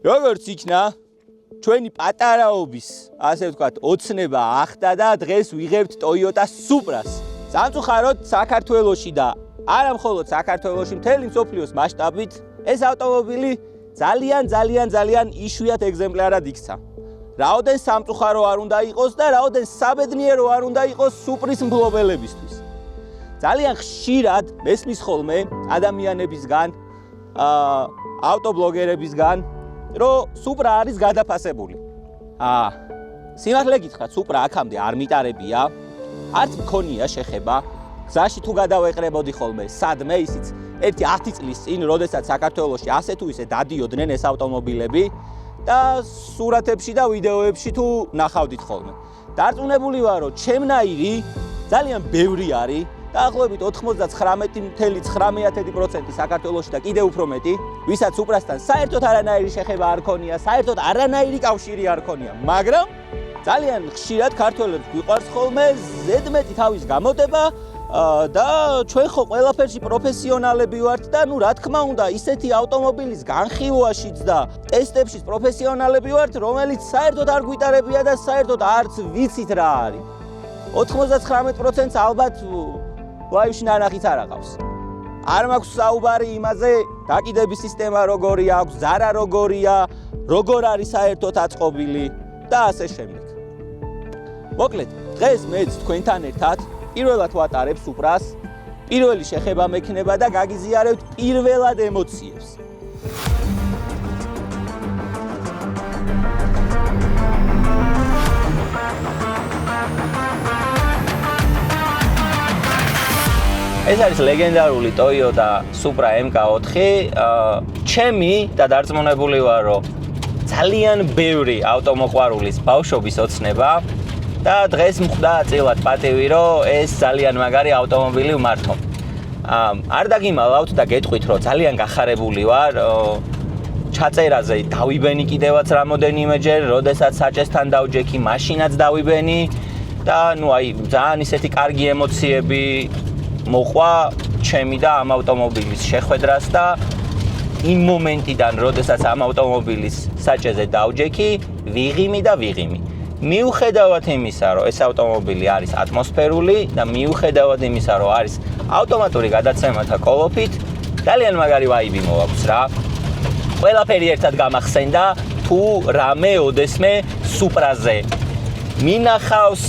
როგორც იქნა, ჩვენი პატარაობის, ასე ვთქვათ, ოცნება ახდა და დღეს ვიღებთ Toyota Supra-ს. სამწუხაროდ საქართველოში და არა მხოლოდ საქართველოში, მთელი მსოფლიოს მასშტაბით ეს ავტომობილი ძალიან იშვიათ ეგზემპლარად იქცა. რაოდენ სამწუხარო არ უნდა იყოს და რაოდენ საბედნიერო არ უნდა იყოს Supra-ის მფლობელებისთვის. ძალიან ხშირად მესმის ხოლმე ადამიანებისგან, ავტობლოგერებისგან, რომ Supra არის გადაფასებული. სიმართლე გითხრათ, Supra აქამდე არ მიტარებია, არც მქონია შეხება. გზაში თუ გადავეყრებოდი ხოლმე, სადმე ისიც 10 წლის წინ, როდესაც საქართველოში ასე თუ ისე დადიოდნენ ეს ავტომობილები და სურათებში და ვიდეოებში თუ ნახავდით ხოლმე. დარწმუნებული ვარ, რომ ჩემნაირი ძალიან ბევრი არის. დაახლოებით 99.9% საქართველოში და კიდევ უფრო მეტი, ვისაც Supra-სთან საერთოდ არანაირი შეხება არ ქონია, საერთოდ არანაირი კავშირი არ ქონია, მაგრამ ძალიან ხშირად ქართველებს გვიყვარს ხოლმე ზედმეტი თავის გამოდება და ჩვენ ხო ყველაფერში პროფესიონალები ვართ და რა თქმა უნდა, ისეთი ავტომობილის განხილვაშიც და ტესტებშიც პროფესიონალები ვართ, რომელიც საერთოდ არ გვიტარებია და საერთოდ არც ვიცით რა არის. 99%-ს ალბათ ლაივში ნანახიც არ აყავს. არ მაქვს საუბარი იმაზე, დაკიდების სისტემა როგორი აქვს, ზარა როგორია, როგორ არის საერთოდ აწყობილი და ასე შემდეგ. მოკლედ, დღეს მეც თქვენთან ერთად პირველად ვატარებ Supra-ს, პირველი შეხება მექნება და გაგიზიარებთ პირველად ემოციებს. ეს არის ლეგენდარული Toyota Supra MK4, ჩემი და დარწმუნებული ვარ, რომ ძალიან ბევრი ავტომოყვარულის ბავშვობის ოცნება და დღეს მხვდა წილად პატივი, რომ ეს ძალიან მაგარი ავტომობილი ვმართო. არ დაგიმალავთ და გეტყვით, რომ ძალიან გახარებული ვარ. ჩაწერაზე დავიბენი კიდევაც რამოდენიმეჯერ, როდესაც საჭესთან დავჯექი, მაშინაც დავიბენი და ძალიან ისეთი კარგი ემოციები მოყვა ჩემი და ამ ავტომობილის შეხვედრას და იმ მომენტიდან, როდესაც ამ ავტომობილის საჭეზე დავჯექი, ვიღიმი. მიუხედავად იმისა, რომ ეს ავტომობილი არის ატმოსფერული და მიუხედავად იმისა, რომ არის ავტომატური გადაცემათა კოლოფით, ძალიან მაგარი ვაიბი მოაქვს რა. ყველაფერი ერთად გამახსენდა, თუ რამე ოდესმე Supra-ზე მინახავს,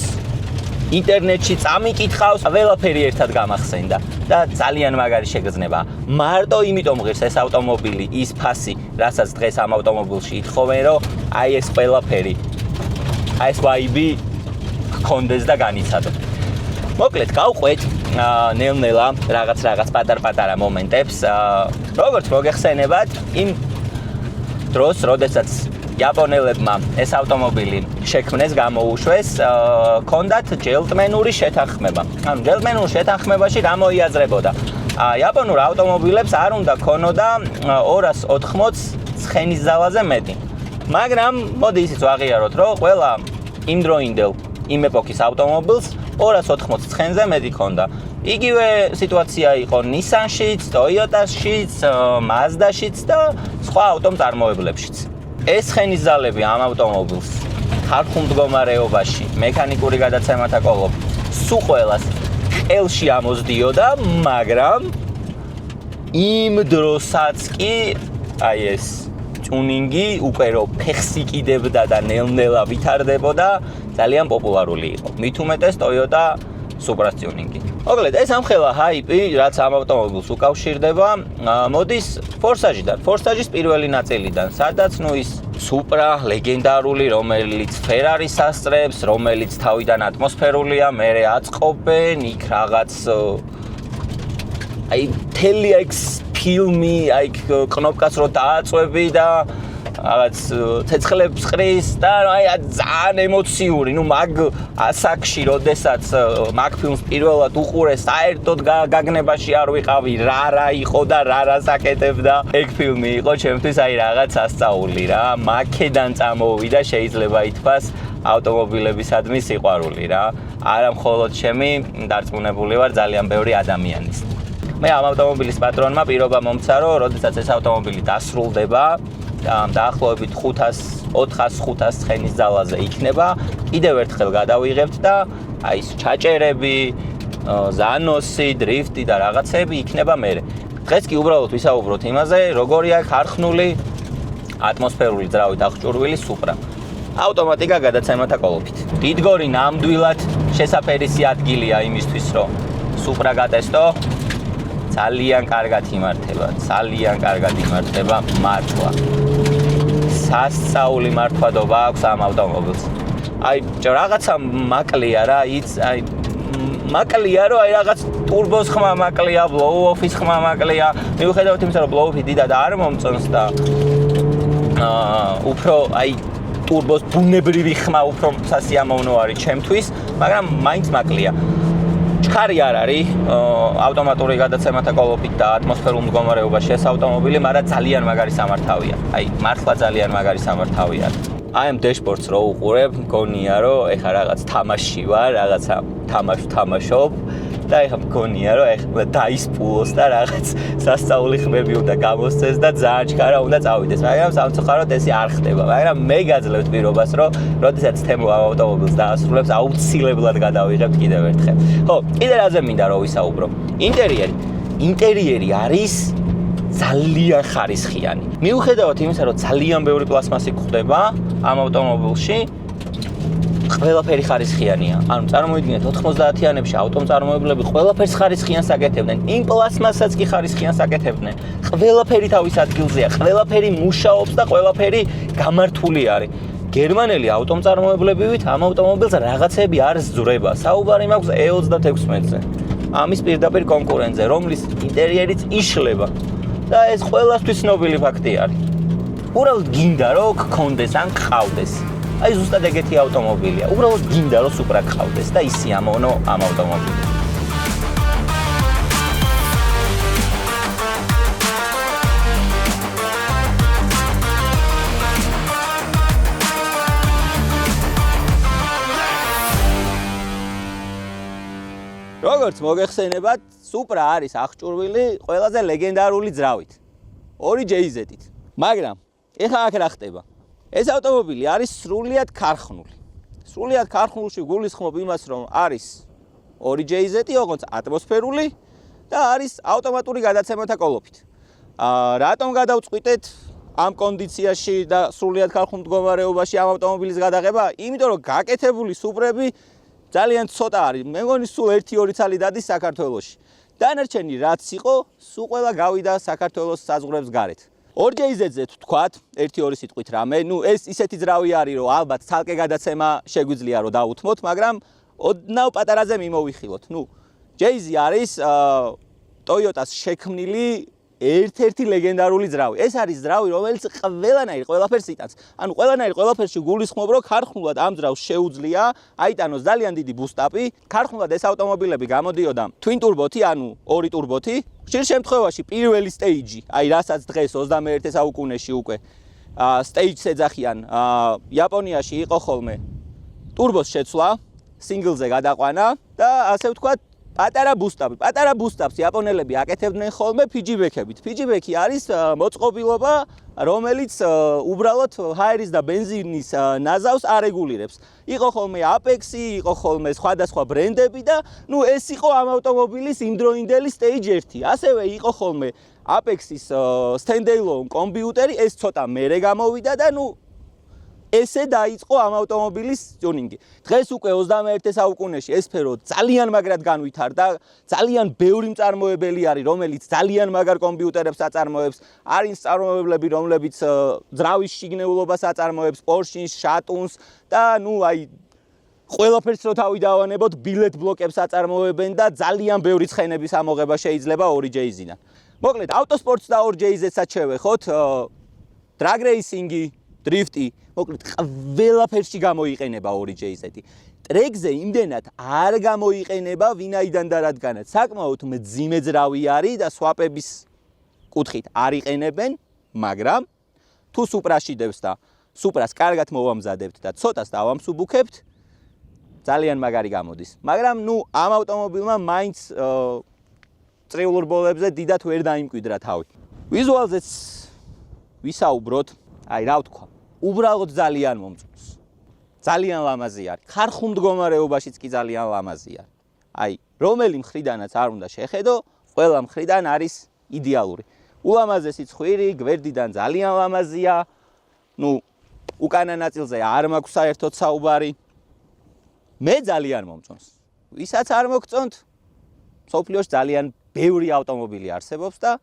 ინტერნეტში წამიკითხავს, ყველაფერი ერთად გამახსენდა და ძალიან მაგარი შეგრძნება. მარტო იმიტომ ღირს ეს ავტომობილი, ის ფასი, რასაც დღეს ამ ავტომობილში ითხოვენ, რომ აი ეს ყველაფერი, აი ეს ვაიბი გქონდეს და განიცადო. მოკლედ, გავყვეთ ნელ-ნელა რაღაც პატარ-პატარა მომენტებს. როგორც მოგეხსენებათ, იმ დროს, როდესაც იაპონელებმა ეს ავტომობილი შექმნეს, გამოუშვეს, ჰქონდათ ჯელტმენური შეთანხმება. ანუ ჯელტმენურ შეთანხმებაში რა მოიაზრებოდა? იაპონურ ავტომობილებს არ უნდა ქონოდა 280 ცხენის ძალაზე მეტი. მაგრამ მოდი ისიც ვაღიაროთ, რომ ყველა იმდროინდელ იმ ეპოქის ავტომობილს 280 ცხენზე მეტი ქონდა. იგივე სიტუაცია იყო Nissan-შიც, Toyota-შიც, Mazda-შიც და სხვა ავტომწარმოებლებშიც. ეს ცხენის ძალები ამ ავტომობილს ხალხურ მდგომარეობაში, მექანიკური გადაცემათა კოლოფი, სულ ყველას ყელში ამოსდიოდა, მაგრამ იმ დროსაც კი აი ეს ტუნინგი უკვე რო ფეხს იკიდებდა და ნელ-ნელა ვითარდებოდა, ძალიან პოპულარული იყო. მით უმეტეს Toyota Supra-ს ტუნინგი. მოკლედ, ეს ამხელა ჰაიპი, რაც ამ ავტომობილს უკავშირდება, მოდის Forsage-დან. Forsage-ის პირველი ნაწილიდან, სადაც ის Supra ლეგენდარული, რომელიც Ferrari-ს ასწრებს, რომელიც თავიდან ატმოსფერულია, მერე აწყობენ, იქ რაღაც აი მთელი აქ ფილმი, აი კნოპკას რო დააწვევი და რაღაც ცეცხლებს ყრის და აი ძალიან ემოციური, მაგ ასაკში, როდესაც მაგ ფილმს პირველად უყურე, საერთოდ გაგნებაში არ ვიყავი, რა იყო და რა საკეთებდა. ეგ ფილმი იყო ჩემთვის აი რაღაც ასწაული რა. მაქედან წამოვიდა, შეიძლება ითქვას, ავტომობილებისადმი სიყვარული რა. არა მხოლოდ ჩემი, დარწმუნებული ვარ ძალიან ბევრი ადამიანის. მე ამ ავტომობილის პატრონმა პირობა მომცა, რომ როდესაც ეს ავტომობილი დასრულდება, დაახლოებით 400-500 ცხენის ძალაზე იქნება. კიდევ ერთხელ გადავიღებთ და აი ეს ჩაჭერები, ზანოსი, დრიფტი და რაღაცები იქნება მერე. დღეს კი უბრალოდ ვისაუბროთ იმაზე, როგორია ხარხნული ატმოსფერული ძრავით აღჭურვილი სუპრა. ავტომატიკა გადაცემათა კოლოფით. დიდგორი ნამდვილად შესაფერისი ადგილია იმისთვის, რომ სუპრა გატესტო. ძალიან კარგად იმართება მართლა. სასწაული მართვადობა აქვს ამ ავტომობილს. აი რაღაცა მაკლია რა, მაკლია რომ აი რაღაც ტურბოს ხმა მაკლია, ბლოუ-ოფის ხმა მაკლია. მიუხედავად იმისა, რომ ბლოუ-ოფი დიდად არ მომწონს და უფრო აი ტურბოს ბუნებრივი ხმა უფრო სასიამოვნო არის ჩემთვის, მაგრამ მაინც მაკლია. ჩქარი არ არის ავტომატური გადაცემათა კოლოფით და ატმოსფერულ მდგომარეობაში ეს ავტომობილი, მაგრამ ძალიან მაგარი სამართავია. აი, მართლა ძალიან მაგარი სამართავია. აი ამ დეშბორდს რო უყურებ, მგონია რომ ეხა რაღაც თამაში ვარ, რაღაცა თამაშობ და ეხა მგონია რომ ეხლა დაისპულოს და რაღაც სასწაული ხმები უნდა გამოსცეს და ძალიან ჩქარა უნდა წავიდეს. მაგრამ სამწუხაროდ ეს არ ხდება. მაგრამ მე გაძლევთ პირობას, რომ როდესაც თემო ავტომობილს დაასრულებს, აუცილებლად გადავიღებთ კიდევ ერთხელ. ხო, კიდე რაზე მინდა რომ ვისაუბრო. ინტერიერი არის ძალიან ხარისხიანი. მიუხედავად იმისა, რომ ძალიან ბევრი პლასმასი გვხვდება ამ ავტომობილში, ყველაფერი ხარისხიანია. ანუ წარმოიდგინეთ 90-იანებში ავტომწარმოებლები ყველაფერს ხარისხიანს აკეთებდნენ. იმ პლასმასაც კი ხარისხიანს აკეთებდნენ. ყველაფერი თავის ადგილზეა, ყველაფერი მუშაობს და ყველაფერი გამართული არის. გერმანელი ავტომწარმოებლებივით ამ ავტომობილს რაღაცები არ ზრდება. საუბარი მაქვს E36-ზე. ამის პირდაპირ კონკურენტზე, რომლის ინტერიერიც იშლება. და ეს ყველასთვის ცნობილი ფაქტი არის. უბრალოდ გინდა რომ გქონდეს ან გყავდეს. აი ზუსტად ეგეთი ავტომობილია. უბრალოდ გინდა რომ სუპრა გყავდეს და ისიამოვნო ამ ავტომობილი. როგორც მოგეხსენებათ, სუპრა არის აღჭურვილი ყველაზე ლეგენდარული ძრავით. 2 JZ-ით. მაგრამ ეხლა აქ რა ხდება? ეს ავტომობილი არის სრულიად ქარხნული. სრულიად ქარხნულში გულისხმობ იმას, რომ არის 2 JZ-ი, ოღონდ ატმოსფერული და არის ავტომატური გადაცემათა კოლოფით. რატომ გადავწყვიტეთ ამ კონდიციაში და სრულიად ქარხნულ მდგომარეობაში ამ ავტომობილის გადაღება? იმიტომ რომ გაკეთებული სუპრები ძალიან ცოტა არის. მე მგონი სულ 1-2 ცალი დადის საქართველოში. დანარჩენი რაც იყო, სულ ყველა გავიდა საქართველოს საზღვრებს გარეთ. 2 JZ-ზე თქვათ, 1-2 სიტყვით რამე, ეს ისეთი ძრავი არის, რომ ალბათ ცალკე გადაცემა შეგვიძლია რომ დაუთმოთ, მაგრამ ოდნავ პატარაზე მიმოვიხილოთ. JZ არის Toyota-ს შექმნილი ერთ-ერთი ლეგენდარული ძრავი. ეს არის ძრავი, რომელიც ყველანაირ ყველაფერს იტანს. ანუ ყველანაირ ყველაფერში გულისხმობ, რომ ქარხნულად ამ ძრავს შეუძლია აიტანოს ძალიან დიდი ბუსტაპი. ქარხნულად ეს ავტომობილები გამოდიოდა twin turbo-თი, ანუ 2 turbo-თი. ხშირ შემთხვევაში პირველი stage-ი, აი რასაც დღეს 21 საუკუნეში უკვე stage-ს ეძახიან, იაპონიაში იყო ხოლმე turbo-ს შეცვლა, single-ზე გადაყვანა და ასე ვთქვათ პატარა ბუსტაპს იაპონელები აკეთებდნენ ხოლმე ფიჯიბექებით. ფიჯიბექი არის მოწყობილობა, რომელიც უბრალოდ ჰაერის და ბენზინის ნაზავს არეგულირებს. იყო ხოლმე Apex-ი, იყო ხოლმე სხვადასხვა ბრენდები და ეს იყო ამ ავტომობილის იმდროინდელი stage 1. ასევე იყო ხოლმე Apex-ის standalone კომპიუტერი, ეს ცოტა მერე გამოვიდა და ესე დაიწყო ამ ავტომობილის ტიუნინგი. დღეს უკვე 21 საუკუნეში ეს სფერო ძალიან მაგრად განვითარდა, ძალიან ბევრი მწარმოებელი არის, რომელიც ძალიან მაგარ კომპიუტერებს აწარმოებს. არის მწარმოებლები, რომლებიც ძრავის შიგნეულობას აწარმოებს, Porsche-ს, Chaton-ს და აი ყველაფერს რო თავი დავანებოთ, ბილეთ ბლოკებს აწარმოებენ და ძალიან ბევრი ცხენების ამოღება შეიძლება 2 JZ-დან. მოკლედ, ავტოსპორტს და 2 JZ-საც შევეხოთ, drag racing-ი, დრიფტი, მოკლედ ყველაფერში გამოიყენება 2 JZ-ი. ტრეკზე იმდენად არ გამოიყენება, ვინაიდან და რადგანაც საკმაოდ მძიმე ძრავი არის და სვაპების კუთხით არ იყენებენ, მაგრამ თუ სუპრაში დევს და სუპრას კარგად მოვამზადებთ და ცოტას დავამსუბუქებთ, ძალიან მაგარი გამოდის. მაგრამ ამ ავტომობილმა მაინც წრიულ რბოლებზე დიდად ვერ დაიმკვიდრა თავი. ვიზუალზეც ვისაუბროთ. აი რა ვთქვა, უბრალოდ ძალიან მომწონს. ძალიან ლამაზი არის. ხარხულ მდგომარეობაშიც კი ძალიან ლამაზი არის. აი, რომელი მხრიდანაც არ უნდა შეხედო, ყველა მხრიდან არის იდეალური. ულამაზესი ცხვირი, გვერდიდან ძალიან ლამაზია. ნუ, უკანა ნაწილზე არ მაქვს საერთოდ საუბარი. მე ძალიან მომწონს. ვისაც არ მოგწონთ, სოფლიოში ძალიან ბევრი ავტომობილი არსებობს და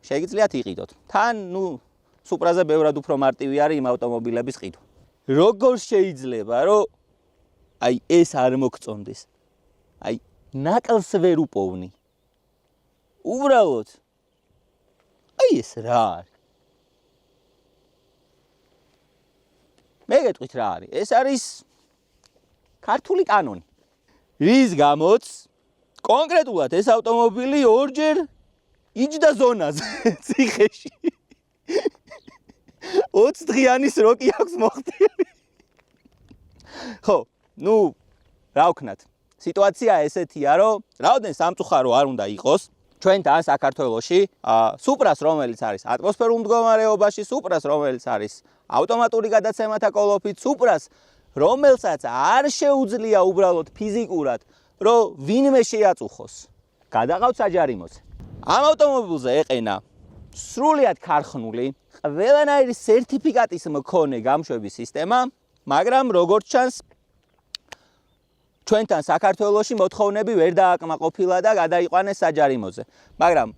შეგიძლიათ იყიდოთ. თან, ნუ, სუპრაზე ბევრად უფრო მარტივი არის იმ ავტომობილების ყიდვა. როგორ შეიძლება, რომ აი ეს არ მოგწონდეს? აი ნაკლს ვერ უპოვნი. უბრალოდ აი ეს რა არის? მე გეტყვით რა არის? ეს არის ქართული კანონი. რის გამოც კონკრეტულად ეს ავტომობილი ორჯერ იჯდა ზონაზე ციხეში. 20 დღიანი სროკი აქვს მოხდილი. ხო, ნუ რა ვქნათ? სიტუაცია ესეთია, რომ რაოდენ სამწუხარო არ უნდა იყოს ჩვენთან საქართველოში, სუპრას რომელიც არის ატმოსფერულ მდგომარეობაში, სუპრას რომელიც არის ავტომატური გადაცემათა კოლოფით, სუპრას რომელსაც არ შეუძლია უბრალოდ ფიზიკურად, რომ ვინმე შეაწუხოს. გადაყავთ საჯარიმოზე. ამ ავტომობილზე ეყენა სრულიად ქარხნული, ყველანაირი სერტიფიკატის მქონე გამშვების სისტემა, მაგრამ როგორც ჩანს, ჩვენთან საქართველოში მოთხოვნები ვერ დააკმაყოფილა და გადაიყვანეს საჯარიმოზე. მაგრამ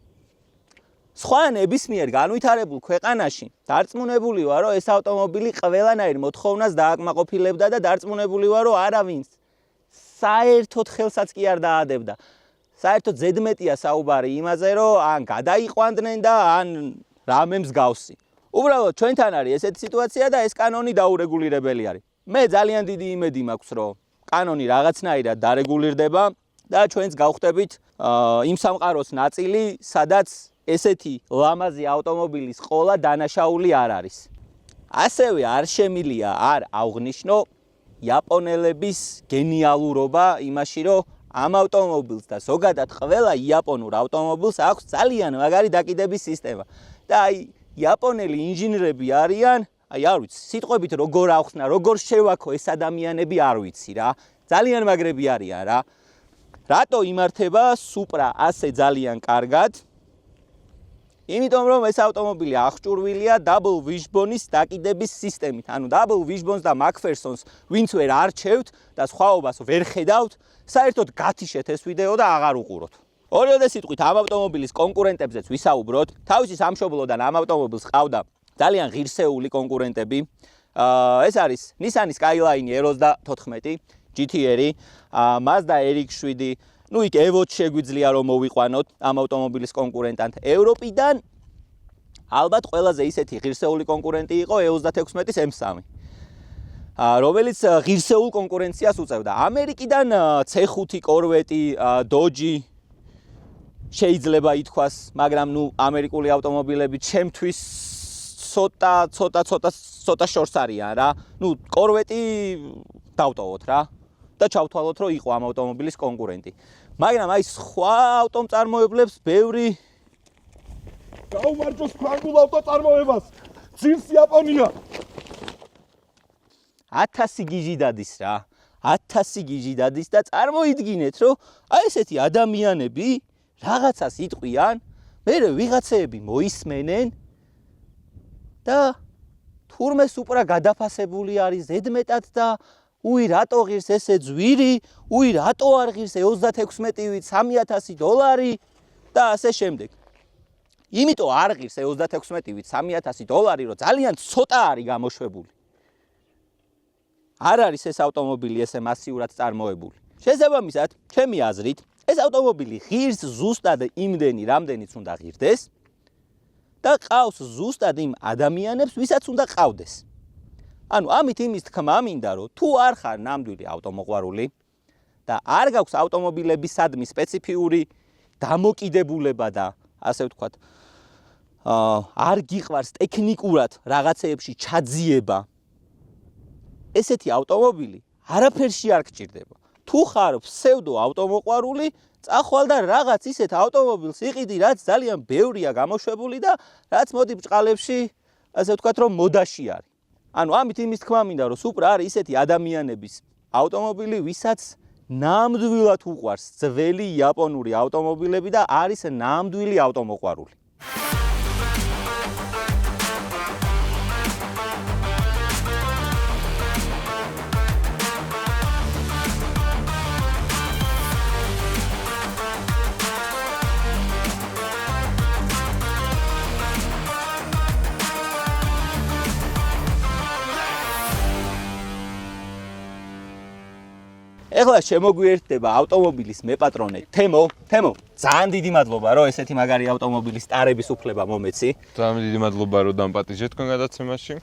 სხვა ნებისმიერ განვითარებულ ქვეყანაში დარწმუნებული ვარ, რომ ეს ავტომობილი ყველანაირ მოთხოვნას დააკმაყოფილებდა და დარწმუნებული ვარ, რომ არავინ საერთოდ ხელსაც კი არ დაადებდა. საერთოდ ზედმეტია საუბარი იმაზე, რომ ან გადაიყვანდნენ და ან რამე მსგავსი. უბრალოდ ჩვენთან არის ესეთი სიტუაცია და ეს კანონი დაურეგულირებელი არის. მე ძალიან დიდი იმედი მაქვს, რომ კანონი რაღაცნაირად დარეგულირდება და ჩვენც გავხდებით იმ სამყაროს ნაწილი, სადაც ესეთი ლამაზი ავტომობილის ყოლა დანაშაული არ არის. ასევე არ შემილია არ აღნიშნო იაპონელების გენიალურობა იმაში, რომ ამ ავტომობილს და ზოგადად ყველა იაპონურ ავტომობილს აქვს ძალიან მაგარი დაკიდების სისტემა. და აი იაპონელი ინჟინრები არიან, აი არ ვიცი, სიტყვებით როგორ ახსნა, როგორ შევაქო ეს ადამიანები არ ვიცი რა. ძალიან მაგრები არიან რა. რატო იმართება სუპრა ასე ძალიან კარგად? იმიტომ რომ ეს ავტომობილი აღჭურვილია double wishbone-ის დაკიდების სისტემით. ანუ double wishbone-ს და McPherson's ვინც ვერ არჩევთ და სხვაობას ვერ ხედავთ, საერთოდ გათიშეთ ეს ვიდეო და აღარ უყუროთ. ორიოდე სიტყვით ამ ავტომობილის კონკურენტებზეც ვისაუბროთ. თავისი სამშობლოდან ამ ავტომობილს ყავდა ძალიან ღირსეული კონკურენტები. ეს არის Nissan Skyline R24 GT-ერი, Mazda RX-7, ნუ იქ Evo-ც შეგვიძლია რომ მოვიყვანოთ ამ ავტომობილის კონკურენტად. ევროპიდან ალბათ ყველაზე ისეთი ღირსეული კონკურენტი იყო E36-ის M3. რომელიც ღირსეულ კონკურენციას უწევდა. ამერიკიდან C5 Corvette, Dodge შეიძლება ითქვას, მაგრამ ნუ ამერიკული ავტომობილები ჩემთვის ცოტა შორს არიან რა. ნუ Corvette დავტოვოთ რა და ჩავთვალოთ, რომ იყო ამ ავტომობილის კონკურენტი. მაგრამ აი სხვა ავტომწარმოებლებს ბევრი გაუმარჯოს ფრანგულ ავტომწარმოებას. ძირს იაპონია. 1000 გიჟი დადის რა. 1000 გიჟი დადის და წარმოიდგინეთ, რომ აი ესეთი ადამიანები რაღაცას იტყვიან, მერე ვიღაცეები მოისმენენ და თურმე სუპრა გადაფასებული არის ზედმეტად და უი რატო ღირს ესე ძვირი, უი რატო არ ღირს E36-ვით $3000 და ასე შემდეგ. იმიტომ არ ღირს E36-ვით $3000, რომ ძალიან ცოტა არის გამოშვებული. არ არის ეს ავტომობილი ესე მასიურად წარმოებული. შესაბამისად, ჩემი აზრით, ეს ავტომობილი ღირს ზუსტად იმდენი, რამდენიც უნდა ღირდეს და ყავს ზუსტად იმ ადამიანებს, ვისაც უნდა ყავდეს. ანუ ამით იმის თქმა მინდა, რომ თუ არ ხარ ნამდვილი ავტომოყვარული და არ გაქვს ავტომობილებისადმი სპეციფიური დამოკიდებულება და ასე ვთქვათ, არ გიყვარს ტექნიკურად რაღაცეებში ჩაძიება, ესეთი ავტომობილი არაფერში არ გჭირდება. თუ ხარ ფსევდო ავტომოყვარული, წახვალ და რაღაც ისეთ ავტომობილს იყიდი, რაც ძალიან ბევრია გამოშვებული და რაც მოდი ბჭყალებში ასე ვთქვათ, რომ მოდაში არის. ანუ ამით იმის თქმა მინდა, რომ Supra არის ისეთი ადამიანების ავტომობილი, ვისაც ნამდვილად უყვარს ძველი იაპონური ავტომობილები და არის ნამდვილი ავტომოყვარული. ეხლა შემოგვიერთდება ავტომობილის მეპატრონე თემო, ძალიან დიდი მადლობა, რომ ესეთი მაგარი ავტომობილის სტარების უფლება მომეცი. ძალიან დიდი მადლობა, რომ დამპატიჟე თქვენ გადაცემაში.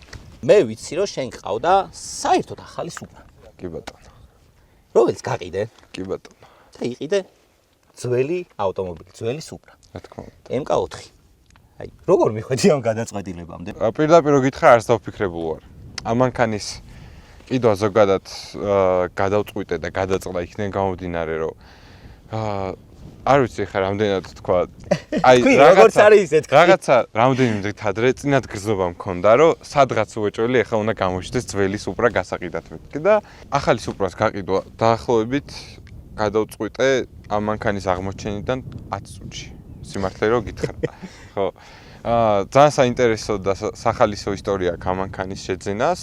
მე ვიცი, რომ შენ გყავდა საერთოდ ახალი Supra. კი ბატონო. რომელიც გაყიდე? კი ბატონო. და იყიდე ძველი ავტომობილი, ძველი Supra. რა თქმა უნდა. MK4. აი, როგორ მიხვედი ამ გადაწყვეტილებამდე? პირდაპირ რო გითხრა, არც დავფიქრებულ ვარ. ამანქანის კიდევ ზოგადად გადავწყვიტე და გადაწყდა იქიდან გამომდინარე, რომ არ ვიცი ხა რამდენად თქვა, აი რაღაცა რამდენი დღით ადრე წინათ გრძნობა მქონდა, რომ სადღაც უეჭველი ახლა უნდა გამოჩნდეს ძველი Supra გასაყიდად მეთქი და ახალი Supra-ს გაყიდვა დაახლოებით გადავწყვიტე ამ მანქანის აღმოჩენიდან 10 წუთში. სიმართლე რო გითხრა. ხო. ძალიან საინტერესო და სახალისო ისტორია აქვს ამ მანქანის შეძენას.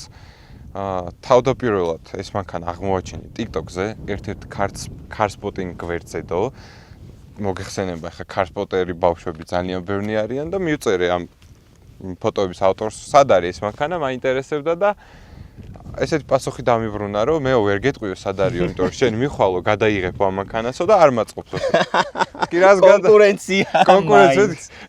თავდაპირველად ეს მანქანა აღმოაჩინე TikTok-ზე, ერთ-ერთ კარსპოტინგ გვერდზედო. მოგეხსენება ხა კარსპოტერი ბავშვები ძალიან ბევრი არიან და მივწერე ამ ფოტოების ავტორს, სად არის ეს მანქანა, მაინტერესებდა და ესეთი პასუხი დამიბრუნა, რომ მეო ვერ გეტყვიო სად არისო, იმიტომ რომ შენ მიხვალო, გადაიღებ ამ მანქანასო და არ მაწყობს. კი რაც კონკურენცია.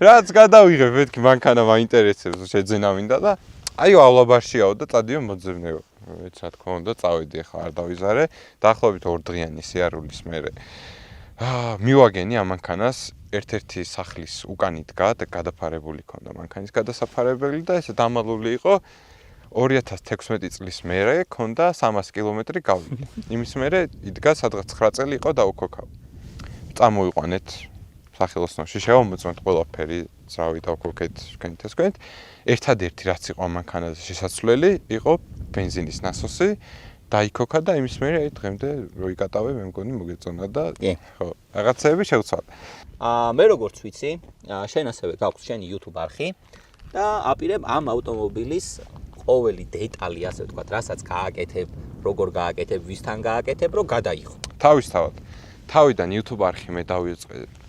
რაც გადავიღებ, მეთქი მანქანა მაინტერესებს, შეძენა მინდა და აიოავლაბარშიაო და წადიო მოძებნეო. ეც რა თქმა უნდა, წავედი ახლა არ დავიზარე, დაახლოებით 2 დღიანი სიარულის მერე. მივაგენი ამ მანქანას ერთ-ერთი სახლის უკან იდგა და გადაფარებული ქონდა მანქანის გადასაფარებელი და ესე დამალული იყო 2016 წლის მერე ქონდა 300 კილომეტრი გავიგე. იმის მერე იდგა სადღაც 9 წელი იყო და უკოქავ. წამოვიყვანეთ სახელოსნოში შევამოწმეთ ყველაფერი, ძრავი და უკოქეთ თქვენით. ერთადერთი რაც იყო ამ მანქანაზე შესაძლებელი იყო ბენზინის ნასოსი. დაიქოქა და იმის მერე აი დღემდე რო იკატავე მე მგონი მოგეწონა და ხო რაღაცეები შევცვალე. მე როგორც ვიცი, შენ ასევე გაქვს შენი YouTube არხი და აპირებ ამ ავტომობილის ყოველი დეტალი, ასე ვთქვათ, რასაც გააკეთებ, როგორ გააკეთებ, ვისთან გააკეთებ, რომ გადაიღო. თავისთავად. თავიდან YouTube არხი მე დავიწყე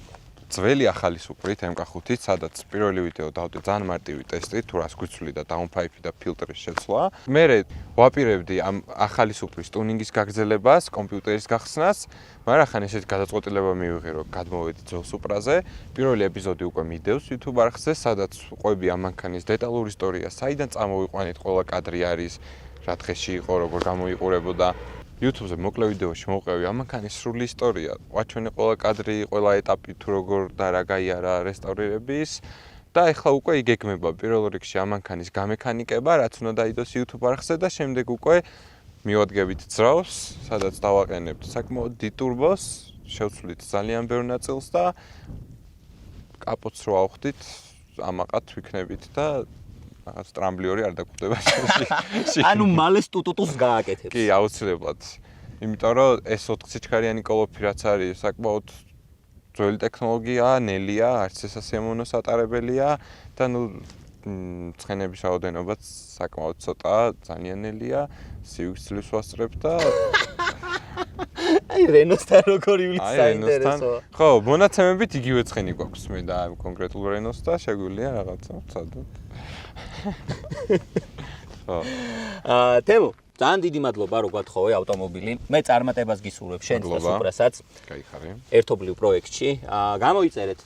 ძველი ახალი Supra-ით MK5-ით, სადაც პირველი ვიდეო დავდე ძალიან მარტივი ტესტი, თუ რას გვიცვლი და დაუნფაიფი და ფილტრის შეცვლა. მერე ვაპირებდი ამ ახალი Supra-ის ტუნინგის გაგრძელებას, კომპიუტერის გახსნას, მაგრამ ხან ესეთი გადაწყვეტილება მივიღე, რომ გადმოვედი ძველ Supra-ზე. პირველი ეპიზოდი უკვე მიდევს YouTube არხზე, სადაც ყვები ამ მანქანის დეტალური ისტორია, საიდან წამოვიყვანეთ, ყველა კადრი არის, რა დღეში იყო, როგორ გამოიყურებოდა. YouTube-ზე მოკლე ვიდეოში მოვყევი ამ მანქანის სრული ისტორია, ვაჩვენე ყველა კადრი, ყველა ეტაპი თუ როგორ და რა გაიარა რესტავრირების და ეხლა უკვე იგეგმება პირველ რიგში ამ მანქანის გამექანიკება, რაც უნდა დაიდოს YouTube არხზე და შემდეგ უკვე მივადგებით ძრავს, სადაც დავაყენებთ საკმაოდ დიდ ტურბოს, შევცვლით ძალიან ბევრ ნაწილს და კაპოტს რო ავხდით, ამაყად ვიქნებით და რაღაც ტრამბლიორი არ დაგვხვდება შენში. ანუ მალე სტუტუტუს გააკეთებს. კი, აუცილებლად. იმიტომ რომ ეს 4 სიჩქარიანი კოლოფი რაც არის, საკმაოდ ძველი ტექნოლოგიაა, ნელია, არც სასიამოვნო სატარებელია და ნუ ცხენების რაოდენობაც საკმაოდ ცოტაა, ძალიან ნელია, სიუცლის ვასწრებ და აი Renault-თან როგორ ივლის საინტერესოა. ხო, მონაცემებით იგივე ცხენი გვაქვს მე და კონკრეტულ Renault-ს და შეგვიძლია რაღაცა ვცადოთ. ხო. თემო, ძალიან დიდი მადლობა რომ გვათხოვე ავტომობილი. მე წარმატებას გისურვებ შენს და Supra-საც. გაიხარე. ერთობლივ პროექტში. გამოიწერეთ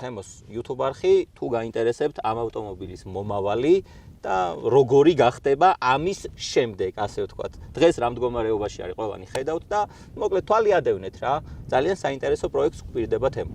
თემოს YouTube არხი, თუ გაინტერესებთ ამ ავტომობილის მომავალი და როგორი გახდება ამის შემდეგ, ასე ვთქვათ. დღეს რა მდგომარეობაში არის ყველანი ხედავთ და მოკლედ თვალი ადევნეთ რა. ძალიან საინტერესო პროექტს გვპირდება თემო.